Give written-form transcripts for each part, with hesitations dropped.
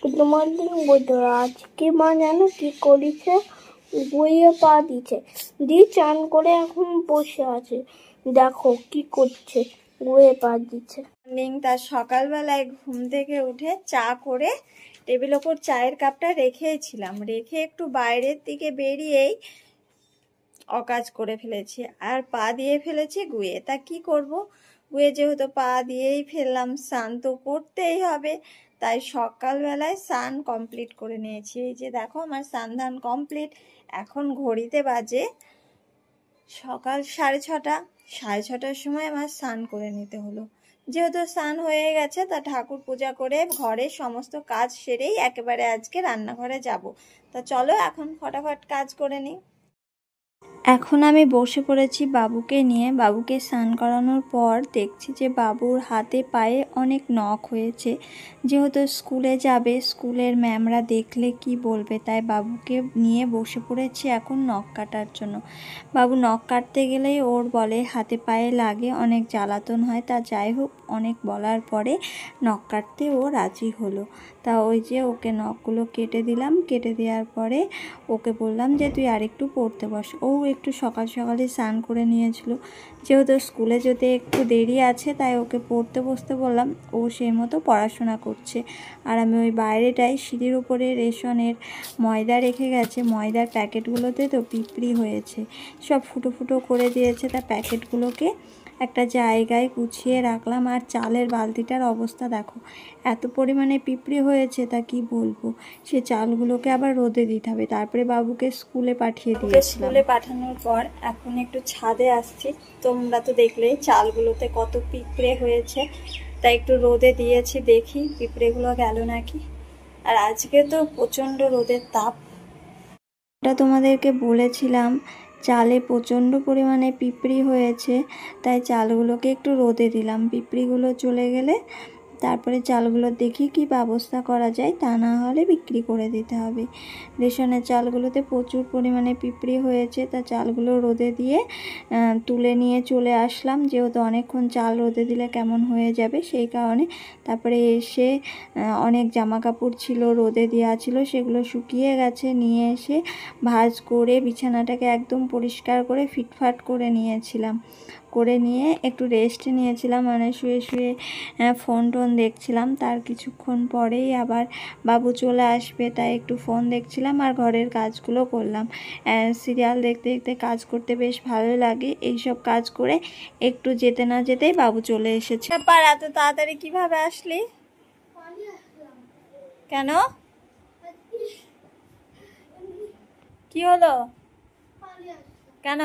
Good morning বন্ধুরা। আজকে মা জানো কি করেছে? বইয়ে পা দিচ্ছে, দিয়ে চান করে এখন বসে আছে। দেখো কি করছে, বইয়ে পা দিচ্ছে। তার সকালবেলায় ঘুম থেকে উঠে চা করে টেবিল ওপর চায়ের কাপটা রেখেছিলাম, রেখে একটু বাইরের দিকে বেরিয়েই অকাজ করে ফেলেছি আর পা দিয়ে ফেলেছি গুয়ে। তা কি করব, গুয়ে যেহেতু পা দিয়েই ফেললাম, স্নান তো করতেই হবে। তাই সকালবেলায় স্নান কমপ্লিট করে নিয়েছি। এই যে দেখো আমার স্নান ধান কমপ্লিট। এখন ঘড়িতে বাজে সকাল 6:30। 6:30টার সময় আমার স্নান করে নিতে হলো। যেহেতু স্নান হয়ে গেছে, তা ঠাকুর পূজা করে ঘরের সমস্ত কাজ সেরেই একেবারে আজকে রান্নাঘরে যাব। তা চলো এখন ফটাফট কাজ করে নিই। এখন আমি বসে পড়েছি বাবুকে নিয়ে। বাবুকে স্নান করানোর পর দেখছি যে বাবুর হাতে পায়ে অনেক নখ হয়েছে। যেহেতু স্কুলে যাবে, স্কুলের ম্যামরা দেখলে কি বলবে, তাই বাবুকে নিয়ে বসে পড়েছি এখন নখ কাটার জন্য। বাবু নখ কাটতে গেলেই ওর বলে হাতে পায়ে লাগে, অনেক জ্বালাতন হয়। তা যাই হোক, অনেক বলার পরে নখ কাটতে ও রাজি হলো। তা ওই যে ওকে নখগুলো কেটে দিলাম। কেটে দেওয়ার পরে ওকে বললাম যে তুই আরেকটু পড়তে বস। ও একটু সকাল সকালে স্নান করে নিয়েছিল, যেহেতু স্কুলে যেতে একটু দেরি আছে, তাই ওকে পড়তে বসতে বললাম। ও সেই মতো পড়াশোনা করছে। আর আমি ওই বাইরেটায় সিঁড়ির উপরে রেশনের ময়দা রেখে গেছে, ময়দার প্যাকেটগুলোতে তো পিঁপড়ি হয়েছে, সব ফুটো ফুটো করে দিয়েছে। তা প্যাকেটগুলোকে একটা জায়গায় গুছিয়ে রাখলাম। আর চালের বালতিটার অবস্থা দেখো, এত পরিমাণে পিঁপড়ে হয়েছে তা কি বলবো। সে চালগুলোকে আবার রোদে দিতে হবে। তারপরে বাবুকে স্কুলে পাঠিয়ে দিয়েছিলাম। স্কুলে পাঠানোর পর এখন একটু ছাদে আসছি। তোমরা তো দেখলেই চালগুলোতে কত পিঁপড়ে হয়েছে, তাই একটু রোদে দিয়েছি, দেখি পিঁপড়েগুলো গেল নাকি। আর আজকে তো প্রচণ্ড রোদের তাপ। এটা তোমাদেরকে বলেছিলাম, চালে প্রচণ্ড পরিমাণে পিঁপড়ি হয়েছে, তাই চালগুলোকে একটু রোদে দিলাম। পিঁপড়িগুলো চলে গেলে তারপরে চালগুলো দেখি কি ব্যবস্থা করা যায়, তা না হলে বিক্রি করে দিতে হবে। রেশনের চালগুলোতে প্রচুর পরিমাণে পিঁপড়ি হয়েছে। তা চালগুলো রোদে দিয়ে তুলে নিয়ে চলে আসলাম, যেহেতু অনেকক্ষণ চাল রোদে দিলে কেমন হয়ে যাবে, সেই কারণে। তারপরে এসে অনেক জামা কাপড় ছিল রোদে দেওয়া ছিল, সেগুলো শুকিয়ে গেছে। নিয়ে এসে ভাঁজ করে বিছানাটাকে একদম পরিষ্কার করে ফিটফাট করে নিয়েছিলাম। করে নিয়ে একটু রেস্ট নিয়েছিলাম, মানে শুয়ে শুয়ে ফোন টোন দেখছিলাম। তার কিছুক্ষণ পরেই আবার বাবু চলে আসবে, তাই একটু ফোন দেখছিলাম আর ঘরের কাজগুলো করলাম। সিরিয়াল দেখতে দেখতে কাজ করতে বেশ ভালো লাগে। এইসব কাজ করে একটু যেতে না যেতেই বাবু চলে এসেছে। ব্যাপার, এত তাড়াতাড়ি কিভাবে আসলি? কেন, কি হলো, কেন?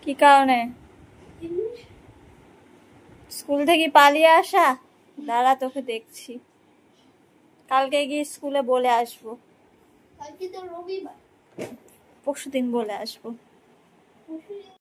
কি কারণে? স্কুল থেকে পালিয়ে আসা? দাঁড়া, তোকে দেখছি। কালকে গিয়ে স্কুলে বলে আসবো। পরশুদিন বলে আসবো।